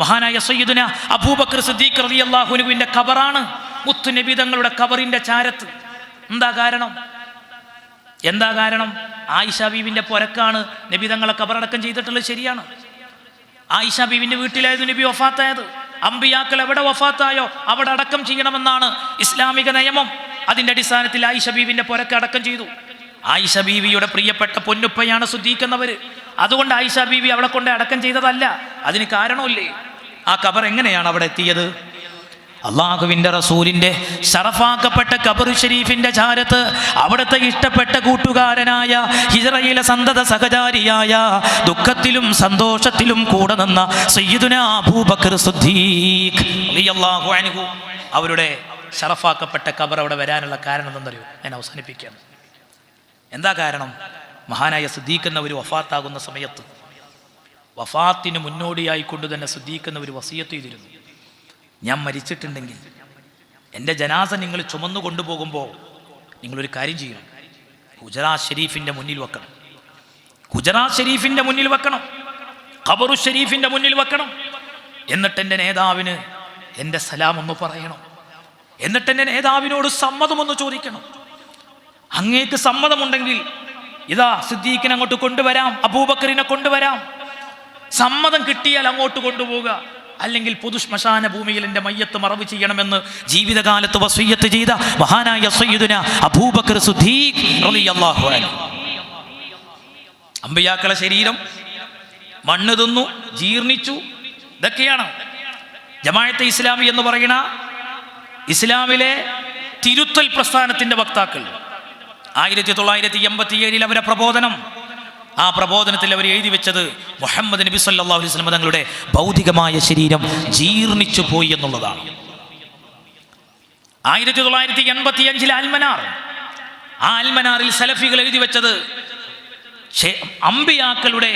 മഹാനായ സയ്യിദുന അബൂബക്കർ സിദ്ദീഖ് റളിയല്ലാഹു അൻഹുവിന്റെ ഖബറാണ് മുത്തു നബി തങ്ങളുടെ ഖബറിന്റെ ചാരത്ത്. എന്താ കാരണം? ആയിഷ ബീവിന്റെ പുരക്കാണ് നബി തങ്ങളെ ഖബറടക്കം ചെയ്തിട്ടുള്ളത്. ശരിയാണ്, ആയിഷ ബീവിന്റെ വീട്ടിലായിരുന്നു നബി വഫാത്തായത്. അമ്പിയാക്കൾ എവിടെ വഫാത്തായോ അവിടെ അടക്കം ചെയ്യണമെന്നാണ് ഇസ്ലാമിക നിയമം. അതിന്റെ അടിസ്ഥാനത്തിൽ ആയിഷ ബീവിന്റെ പുരക്ക് അടക്കം ചെയ്തു. ആയിഷ ബീവിയുടെ പ്രിയപ്പെട്ട പൊന്നുപ്പയാണ് സിദ്ദീഖ് എന്നവര്. അതുകൊണ്ട് ആയിഷ ബീവി അവളെ കൊണ്ട് അടക്കം ചെയ്തതല്ല. അതിന് കാരണമില്ലേ? ആ ഖബർ എങ്ങനെയാണ് അവിടെ എത്തിയത്? അള്ളാഹുവിന്റെ റസൂലിന്റെ ശറഫാക്കപ്പെട്ട ഖബർ ഷരീഫിന്റെ ചാരത്ത് അവിടുത്തെ ഇഷ്ടപ്പെട്ട കൂട്ടുകാരനായ ഹിജ്റയിലെ സന്തത സഹചാരിയായ ദുഃഖത്തിലും സന്തോഷത്തിലും കൂടെ നിന്ന സയ്യിദുനാ അബൂബക്കർ സിദ്ദീഖ് റളിയല്ലാഹു അൻഹു അവരുടെ ശറഫാക്കപ്പെട്ട ഖബർ അവിടെ വരാനുള്ള കാരണം എന്തെന്നറിയോ? ഞാൻ അവസാനിപ്പിക്കാം. എന്താ കാരണം? മഹാനായ സിദ്ദീഖ് എന്നവർ വഫാത്താകുന്ന സമയത്ത് വഫാത്തിന് മുന്നോടിയായിക്കൊണ്ട് തന്നെ സിദ്ദീഖ് എന്നവർ വസിയത്ത് ചെയ്തിരുന്നു, ഞാൻ മരിച്ചിട്ടുണ്ടെങ്കിൽ എൻ്റെ ജനാസ നിങ്ങൾ ചുമന്നു കൊണ്ടുപോകുമ്പോൾ നിങ്ങളൊരു കാര്യം ചെയ്യണം, ഗുജറാത്ത് ഷരീഫിൻ്റെ മുന്നിൽ വെക്കണം. ഗുജറാത്ത് ഷരീഫിൻ്റെ മുന്നിൽ വെക്കണം, ഖബറു ഷരീഫിൻ്റെ മുന്നിൽ വെക്കണം. എന്നിട്ട് എൻ്റെ നേതാവിന് എൻ്റെ സലാം ഒന്ന് പറയണം. എന്നിട്ട് എൻ്റെ നേതാവിനോട് സമ്മതമൊന്ന് ചോദിക്കണം. അങ്ങേക്ക് സമ്മതമുണ്ടെങ്കിൽ ഇതാ സിദ്ദീഖിനെ അങ്ങോട്ട് കൊണ്ടുവരാം, അബൂബക്കറിനെ കൊണ്ടുവരാം. സമ്മതം കിട്ടിയാൽ അങ്ങോട്ട് കൊണ്ടുപോവുക, അല്ലെങ്കിൽ പൊതു ശ്മശാന ഭൂമിയിൽ എൻ്റെ മയ്യത്ത് മറവ് ചെയ്യണമെന്ന് ജീവിതകാലത്ത് വസിയ്യത്ത് ചെയ്ത മഹാനായ സയ്യിദുന അബൂബക്കർ സിദ്ദീഖ് റളിയല്ലാഹു അൻഹു. അമ്പിയാക്കളെ ശരീരം മണ്ണ് തിന്നു, ജീർണിച്ചു. ഇതൊക്കെയാണ് ജമാഅത്തെ ഇസ്ലാമി എന്ന് പറയുന്ന ഇസ്ലാമിലെ തിരുത്തൽ പ്രസ്ഥാനത്തിൻ്റെ വക്താക്കൾ. 1987 അവരെ പ്രബോധനം, ആ പ്രബോധനത്തിൽ അവർ എഴുതി വെച്ചത് മുഹമ്മദ് നബി സല്ലല്ലാഹു അലൈഹി വസല്ലം തങ്ങളുടെ ഭൗതികമായ ശരീരം ജീർണിച്ചു പോയി എന്നുള്ളതാണ്. 1985 അൽമനാർ, ആ അൽമനാറിൽ സലഫികൾ എഴുതി വെച്ചത് അമ്പിയാക്കളുടെ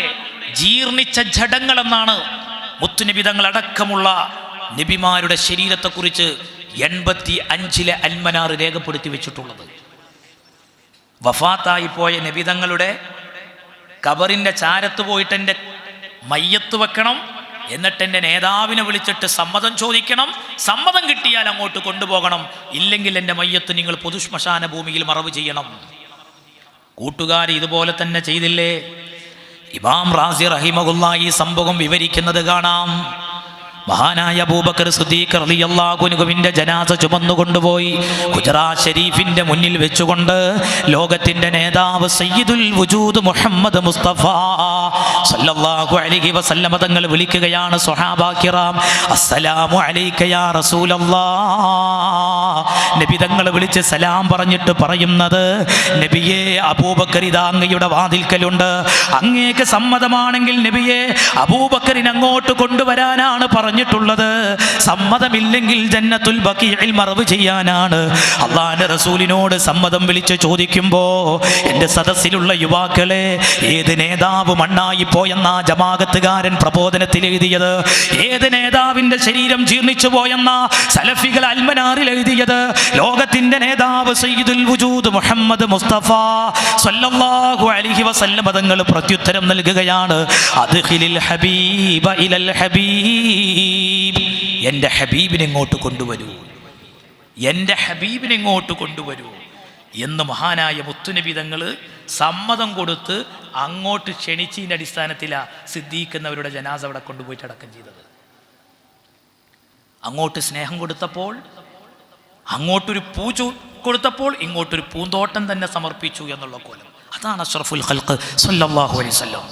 ജീർണിച്ച ജഡങ്ങൾ എന്നാണ്. മുത്തുനബി തങ്ങൾ അടക്കമുള്ള നബിമാരുടെ ശരീരത്തെക്കുറിച്ച് 85 അൽമനാർ രേഖപ്പെടുത്തി വെച്ചിട്ടുള്ളത്. വഫാത്തായി പോയ നബി തങ്ങളുടെ ഖബറിൻ്റെ ചാരത്ത് പോയിട്ട് എൻ്റെ മയ്യത്ത് വെക്കണം, എന്നിട്ട് എൻ്റെ നേതാവിനെ വിളിച്ചിട്ട് സമ്മതം ചോദിക്കണം. സമ്മതം കിട്ടിയാൽ അങ്ങോട്ട് കൊണ്ടുപോകണം, ഇല്ലെങ്കിൽ എൻ്റെ മയ്യത്ത് നിങ്ങൾ പൊതു ശ്മശാന ഭൂമിയിൽ മറവ് ചെയ്യണം. കൂട്ടുകാർ ഇതുപോലെ തന്നെ ചെയ്തില്ലേ? ഇമാം റാസി റഹിമഹുല്ലാഹി ഈ സംഭവം വിവരിക്കുന്നത് കാണാം. മഹാനായ അബൂബക്കർ സിദ്ദീഖ് റളിയല്ലാഹു അൻഹുവിന്റെ ജനാസ ചുമന്നു കൊണ്ടുപോയി ഗുജറാത്ത് ഷരീഫിന്റെ മുന്നിൽ വെച്ചുകൊണ്ട് ലോകത്തിന്റെ നേതാവ് സയ്യിദുൽ വജൂദ് മുഹമ്മദ് മുസ്തഫ സല്ലല്ലാഹു അലൈഹി വസല്ലം തങ്ങൾ വിളിക്കുകയാണ്. സ്വഹാബാ കിറാം, അസ്സലാമു അലൈക യാ റസൂലല്ലാഹ്. നബി തങ്ങൾ വിളിച്ച് സലാം പറഞ്ഞിട്ട് പറയുന്നത്, നബിയേ, അബൂബക്കർ ഇതാ അങ്ങയുടെ വാതിൽക്കലുണ്ട്. അങ്ങേക്ക് സമ്മതമാണെങ്കിൽ നബിയെ അബൂബക്കറിനെ അങ്ങോട്ട് കൊണ്ടുവരാനാണ് പറഞ്ഞിട്ടുള്ളത്. സമ്മതമില്ലെങ്കിൽ ജന്നത്തുൽ ബഖീഇൽ മറവ് ചെയ്യാനാണ്. അല്ലാഹുവിന്റെ റസൂലിനോട് സമ്മതം വിളിച്ച് ചോദിക്കുമ്പോ എൻ്റെ സദസ്സിലുള്ള യുവാക്കളെ, ഏത് നേതാവ് മണ്ണായി പോയെന്നാ ജമാഅത്തുകാരൻ പ്രബോധനത്തിൽ എഴുതിയത്? ഏത് നേതാവിന്റെ ശരീരം ജീർണിച്ചു പോയെന്നാ സലഫികൾ അൽമനാറിൽ എഴുതിയത്? ലോകത്തിന്റെ നേതാവ് സയ്യിദുൽ വജൂദ് മുഹമ്മദ് മുസ്തഫ സല്ലല്ലാഹു അലൈഹി വസല്ലം തങ്ങൾ പ്രത്യുത്തരം നൽകുകയാണ്, അദ്ഖിലിൽ ഹബീബ ഇലൽ ഹബീബ്. എൻ്റെ ഹബീബിനെ ഇങ്ങോട്ട് കൊണ്ടുവരൂ, എൻ്റെ ഹബീബിനെ ഇങ്ങോട്ട് കൊണ്ടുവരൂ എന്ന് മഹാനായ മുത്തുനബി തങ്ങൾ സമ്മതം കൊടുത്ത് അങ്ങോട്ട് ക്ഷണിച്ചതിൻ്റെ അടിസ്ഥാനത്തിലാണ് സിദ്ദീഖ് എന്നവരുടെ ജനാസ അവിടെ കൊണ്ടുപോയിട്ട് അടക്കം ചെയ്തത്. അങ്ങോട്ട് സ്നേഹം കൊടുത്തപ്പോൾ, അങ്ങോട്ടൊരു പൂജ കൊടുത്തപ്പോൾ ഇങ്ങോട്ടൊരു പൂന്തോട്ടം തന്നെ സമർപ്പിച്ചു എന്നുള്ള കോലം. അതാണ് അഷ്റഫുൽ ഖൽഖ് സല്ലല്ലാഹു അലൈഹി വസല്ലം.